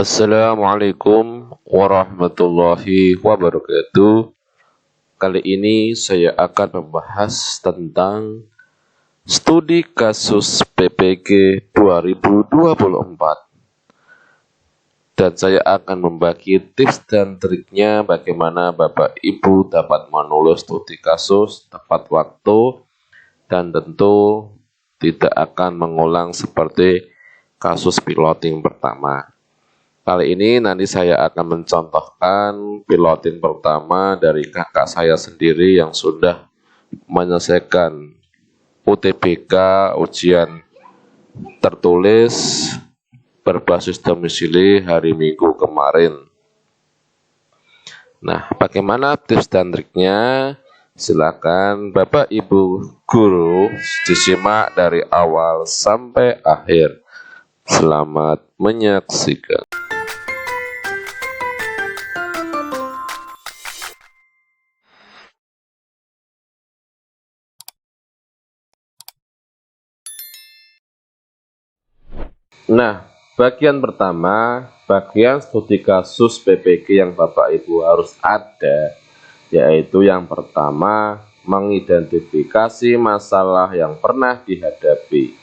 Assalamualaikum warahmatullahi wabarakatuh. Kali ini saya akan membahas tentang studi kasus PPG 2024 dan saya akan membagi tips dan triknya bagaimana Bapak Ibu dapat menulis studi kasus tepat waktu dan tentu tidak akan mengulang seperti kasus piloting pertama. Kali ini nanti saya akan mencontohkan piloting pertama dari kakak saya sendiri yang sudah menyelesaikan UTBK ujian tertulis berbasis domisili hari Minggu kemarin. Nah, bagaimana tips dan triknya? Silakan Bapak Ibu guru disimak dari awal sampai akhir. Selamat menyaksikan. Nah, bagian pertama, bagian studi kasus PPG yang Bapak Ibu harus ada, yaitu yang pertama, mengidentifikasi masalah yang pernah dihadapi.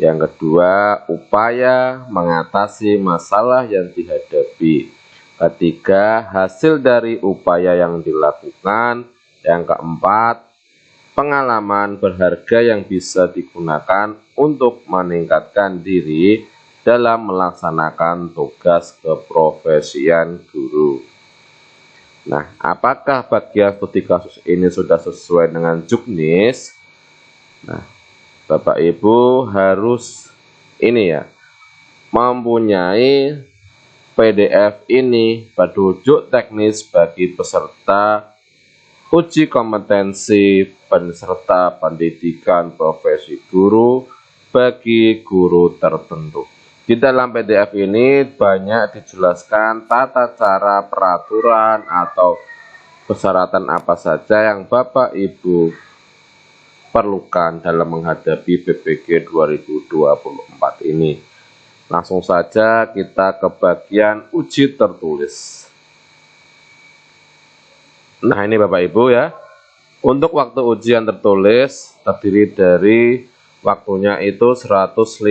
Yang kedua, upaya mengatasi masalah yang dihadapi. Ketiga, hasil dari upaya yang dilakukan. Yang keempat, pengalaman berharga yang bisa digunakan untuk meningkatkan diri dalam melaksanakan tugas keprofesian guru. Nah, apakah bagian studi kasus ini sudah sesuai dengan juknis? Nah, Bapak Ibu harus mempunyai PDF ini petunjuk teknis bagi peserta uji kompetensi peserta pendidikan profesi guru bagi guru tertentu. Di dalam PDF ini banyak dijelaskan tata cara, peraturan, atau persyaratan apa saja yang Bapak Ibu perlukan dalam menghadapi PPG 2024 ini. Langsung saja kita ke bagian uji tertulis. Nah, ini Bapak Ibu ya. Untuk waktu ujian tertulis terdiri dari waktunya itu 150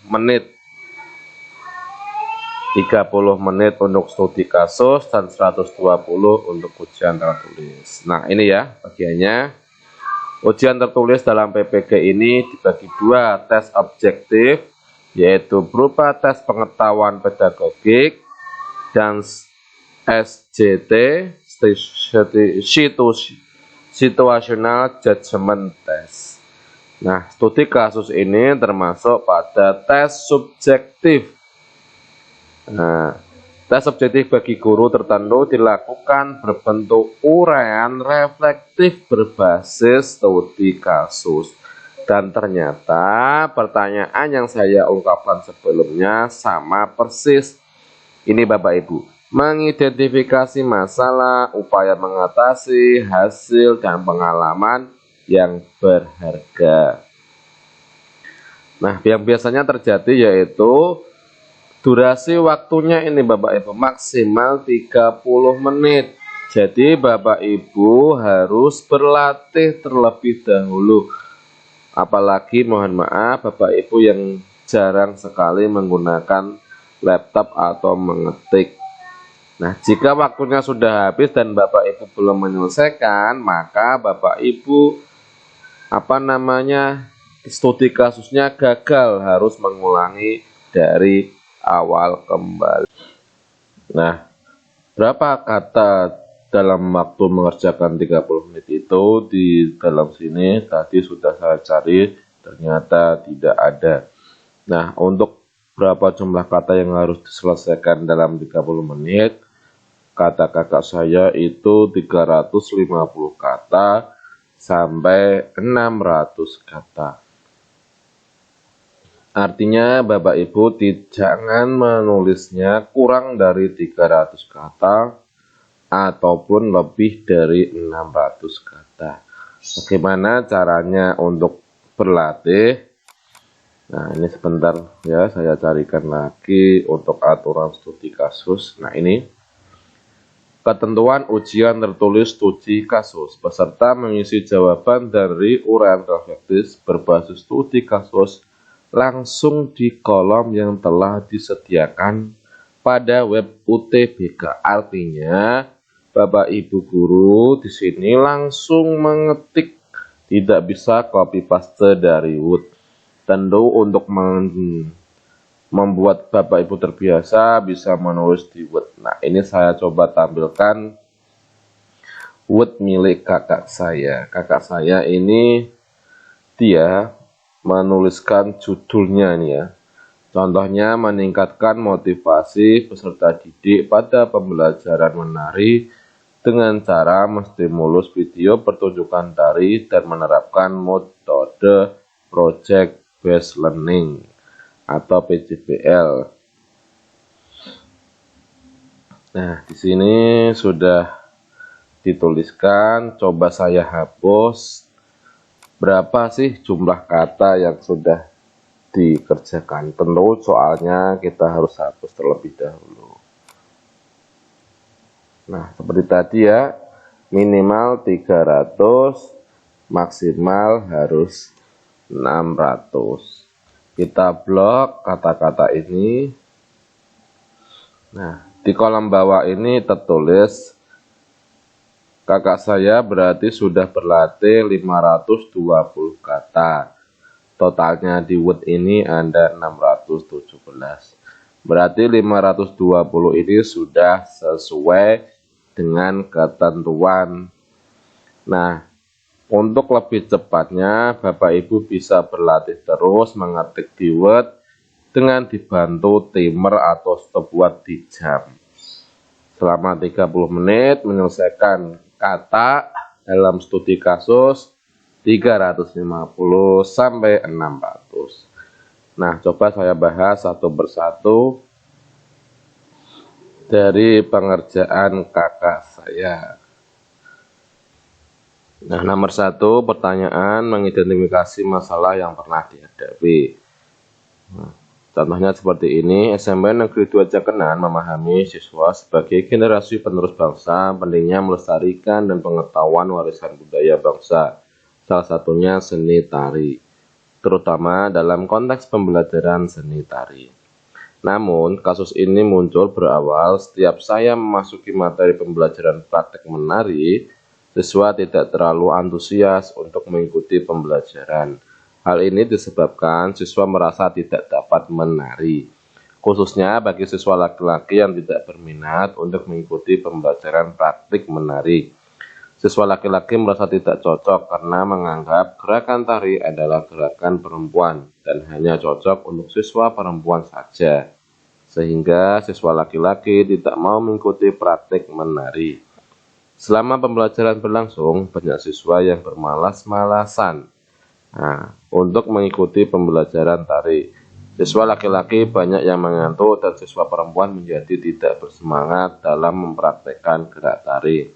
menit. 30 menit untuk studi kasus dan 120 untuk ujian tertulis. Nah, ini ya bagiannya. Ujian tertulis dalam PPG ini dibagi dua tes objektif, yaitu berupa tes pengetahuan pedagogik dan SJT, Situational Judgment Test. Nah, studi kasus ini termasuk pada tes subjektif. Nah, tes subjektif bagi guru tertentu dilakukan berbentuk uraian reflektif berbasis studi kasus. Dan ternyata pertanyaan yang saya ungkapkan sebelumnya sama persis. Ini Bapak Ibu, mengidentifikasi masalah, upaya mengatasi, hasil, dan pengalaman yang berharga. Nah, yang biasanya terjadi yaitu durasi waktunya ini Bapak Ibu maksimal 30 menit. Jadi Bapak Ibu harus berlatih terlebih dahulu. Apalagi mohon maaf Bapak Ibu yang jarang sekali menggunakan laptop atau mengetik. Nah, jika waktunya sudah habis dan Bapak Ibu belum menyelesaikan, maka Bapak Ibu studi kasusnya gagal, harus mengulangi dari awal kembali. Nah, berapa kata dalam waktu mengerjakan 30 menit itu di dalam sini tadi sudah saya cari, ternyata tidak ada. Nah, untuk berapa jumlah kata yang harus diselesaikan dalam 30 menit, kata kakak saya itu 350 kata sampai 600 kata. Artinya Bapak Ibu jangan menulisnya kurang dari 300 kata ataupun lebih dari 600 kata. Bagaimana caranya untuk berlatih? Nah, ini sebentar ya, saya carikan lagi untuk aturan studi kasus. Nah, ini ketentuan ujian tertulis studi kasus. Peserta mengisi jawaban dari uraian reflektif berbasis studi kasus langsung di kolom yang telah disediakan pada web UTBK. Artinya, Bapak Ibu guru di sini langsung mengetik, tidak bisa copy paste dari Word. Tentu untuk membuat Bapak Ibu terbiasa bisa menulis di Word. Nah, ini saya coba tampilkan Word milik kakak saya. Kakak saya ini dia menuliskan judulnya nih ya. Contohnya meningkatkan motivasi peserta didik pada pembelajaran menari dengan cara menstimulus video pertunjukan tari dan menerapkan metode project based learning atau PJBL. Nah, di sini sudah dituliskan, coba saya hapus. Berapa sih jumlah kata yang sudah dikerjakan? Tentu soalnya kita harus hapus terlebih dahulu. Nah, seperti tadi ya, minimal 300, maksimal harus 600. Kita blok kata-kata ini. Nah, di kolom bawah ini tertulis kakak saya berarti sudah berlatih 520 kata. Totalnya di Word ini ada 617. Berarti 520 ini sudah sesuai dengan ketentuan. Nah, untuk lebih cepatnya, Bapak Ibu bisa berlatih terus mengetik di Word dengan dibantu timer atau stopwatch di jam. Selama 30 menit menyelesaikan kata dalam studi kasus 350 sampai 600. Nah, coba saya bahas satu persatu dari pengerjaan kakak saya. Nah, nomor 1 pertanyaan mengidentifikasi masalah yang pernah dihadapi. Nah, contohnya seperti ini, SMP Negeri 2 Jakenan memahami siswa sebagai generasi penerus bangsa, pentingnya melestarikan dan pengetahuan warisan budaya bangsa, salah satunya seni tari, terutama dalam konteks pembelajaran seni tari. Namun, kasus ini muncul berawal setiap saya memasuki materi pembelajaran praktek menari, siswa tidak terlalu antusias untuk mengikuti pembelajaran. Hal ini disebabkan siswa merasa tidak dapat menari, khususnya bagi siswa laki-laki yang tidak berminat untuk mengikuti pembelajaran praktik menari. Siswa laki-laki merasa tidak cocok karena menganggap gerakan tari adalah gerakan perempuan dan hanya cocok untuk siswa perempuan saja, sehingga siswa laki-laki tidak mau mengikuti praktik menari. Selama pembelajaran berlangsung, banyak siswa yang bermalas-malasan untuk mengikuti pembelajaran tari. Siswa laki-laki banyak yang mengantuk dan siswa perempuan menjadi tidak bersemangat dalam mempraktekkan gerak tari.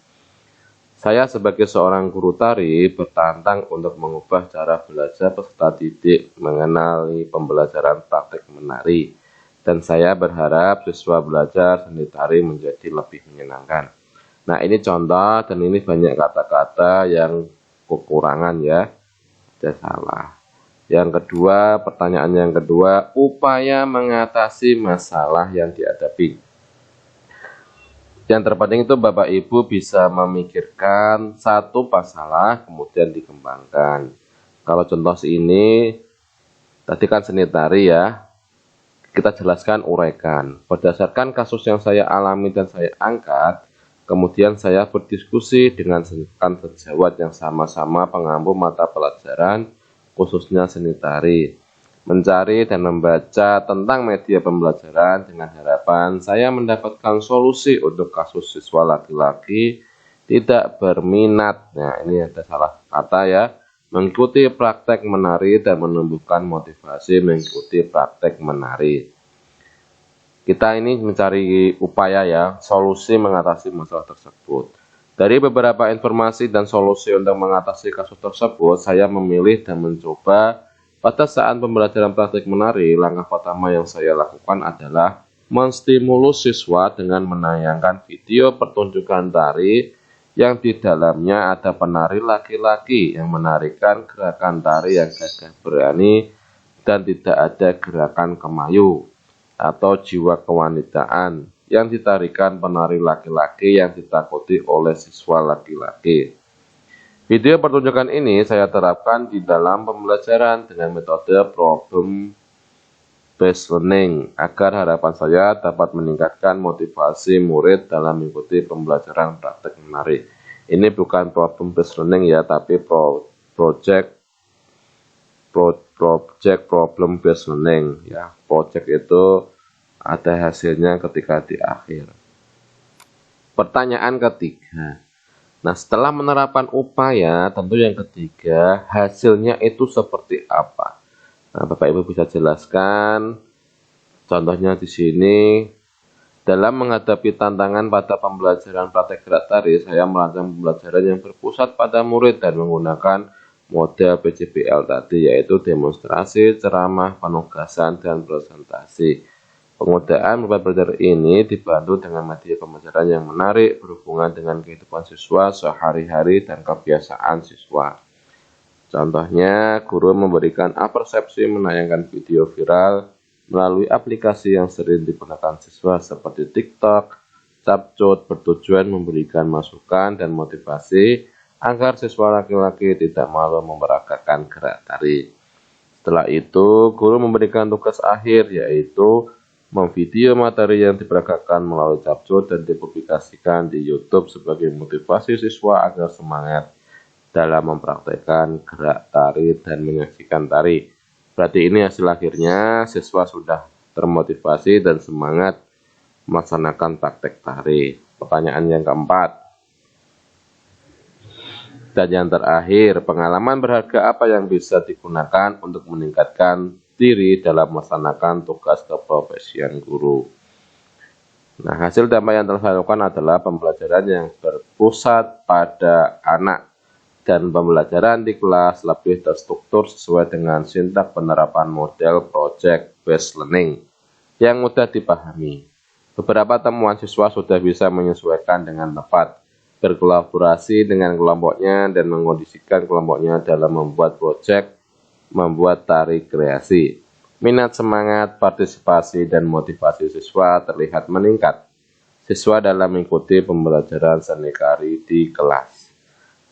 Saya sebagai seorang guru tari bertantang untuk mengubah cara belajar peserta didik mengenali pembelajaran praktek menari, dan saya berharap siswa belajar seni tari menjadi lebih menyenangkan. Nah, ini contoh dan ini banyak kata-kata yang kekurangan ya, ada salah. Yang kedua, pertanyaan yang kedua, upaya mengatasi masalah yang dihadapi. Yang terpenting itu Bapak Ibu bisa memikirkan satu masalah kemudian dikembangkan. Kalau contoh ini, tadi kan seni tari ya, kita jelaskan uraikan. Berdasarkan kasus yang saya alami dan saya angkat, kemudian saya berdiskusi dengan rekan sejawat yang sama-sama pengampu mata pelajaran, khususnya seni tari, mencari dan membaca tentang media pembelajaran dengan harapan saya mendapatkan solusi untuk kasus siswa laki-laki tidak berminat. Nah, ini ada salah kata ya, mengikuti praktek menari dan menumbuhkan motivasi mengikuti praktek menari. Kita ini mencari upaya ya, solusi mengatasi masalah tersebut. Dari beberapa informasi dan solusi untuk mengatasi kasus tersebut, saya memilih dan mencoba Pada saat pembelajaran praktik menari, langkah pertama yang saya lakukan adalah menstimulus siswa dengan menayangkan video pertunjukan tari yang di dalamnya ada penari laki-laki yang menarikan gerakan tari yang gagah berani dan tidak ada gerakan kemayu atau jiwa kewanitaan yang ditarikan penari laki-laki yang ditakuti oleh siswa laki-laki. Video pertunjukan ini saya terapkan di dalam pembelajaran dengan metode problem based learning agar harapan saya dapat meningkatkan motivasi murid dalam mengikuti pembelajaran praktek menari. Ini bukan problem based learning ya, tapi project problem based learning ya. Project itu ada hasilnya ketika di akhir. Pertanyaan ketiga. Nah, setelah menerapkan upaya, tentu yang ketiga, hasilnya itu seperti apa? Nah, Bapak Ibu bisa jelaskan. Contohnya di sini, dalam menghadapi tantangan pada pembelajaran praktek gerak tari, saya merancang pembelajaran yang berpusat pada murid dan menggunakan model PJBL tadi, yaitu demonstrasi, ceramah, penugasan, dan presentasi. Penggunaan beban belajar ini dibantu dengan media pembelajaran yang menarik berhubungan dengan kehidupan siswa sehari-hari dan kebiasaan siswa. Contohnya, guru memberikan persepsi menayangkan video viral melalui aplikasi yang sering digunakan siswa seperti TikTok, Capcut, bertujuan memberikan masukan dan motivasi agar siswa laki-laki tidak malu memperagakan gerak tari. Setelah itu, guru memberikan tugas akhir yaitu memvideo materi yang diperagakan melalui Capcut dan dipublikasikan di YouTube sebagai motivasi siswa agar semangat dalam mempraktekkan gerak tari dan menyaksikan tari. Berarti ini hasil akhirnya siswa sudah termotivasi dan semangat melaksanakan praktek tari. Pertanyaan yang keempat. Dan yang terakhir, pengalaman berharga apa yang bisa digunakan untuk meningkatkan diri dalam melaksanakan tugas keprofesian guru. Nah, hasil dampak yang telah saya lakukan adalah pembelajaran yang berpusat pada anak dan pembelajaran di kelas lebih terstruktur sesuai dengan sintak penerapan model project based learning yang mudah dipahami. Beberapa temuan siswa sudah bisa menyesuaikan dengan tepat, berkolaborasi dengan kelompoknya dan mengkondisikan kelompoknya dalam membuat tari kreasi. Minat, semangat, partisipasi, dan motivasi siswa terlihat meningkat. Siswa dalam mengikuti pembelajaran seni tari di kelas.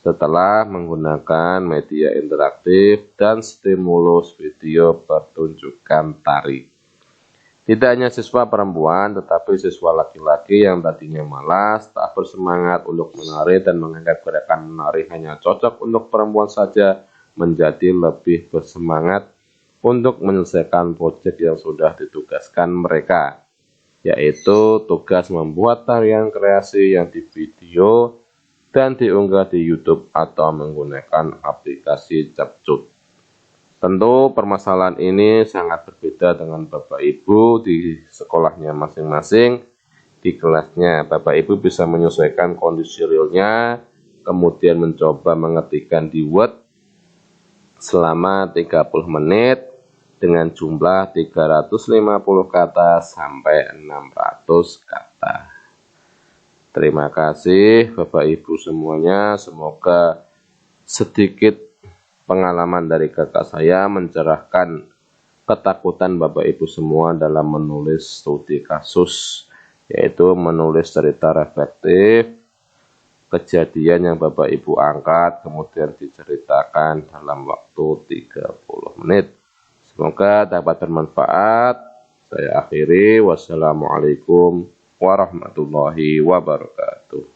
Setelah menggunakan media interaktif dan stimulus video pertunjukan tari. Tidak hanya siswa perempuan, tetapi siswa laki-laki yang tadinya malas, tak bersemangat untuk menari dan menganggap gerakan menari hanya cocok untuk perempuan saja, menjadi lebih bersemangat untuk menyelesaikan proyek yang sudah ditugaskan mereka, yaitu tugas membuat tarian kreasi yang divideo dan diunggah di YouTube atau menggunakan aplikasi Capcut. Tentu permasalahan ini sangat berbeda dengan Bapak Ibu di sekolahnya masing-masing. Di kelasnya Bapak Ibu bisa menyesuaikan kondisi realnya, kemudian mencoba mengetikkan di Word selama 30 menit dengan jumlah 350 kata sampai 600 kata. Terima kasih Bapak Ibu semuanya, semoga sedikit pengalaman dari kakak saya mencerahkan ketakutan Bapak Ibu semua dalam menulis studi kasus, yaitu menulis cerita reflektif, kejadian yang Bapak Ibu angkat, kemudian diceritakan dalam waktu 30 menit. Semoga dapat bermanfaat. Saya akhiri. Wassalamualaikum warahmatullahi wabarakatuh.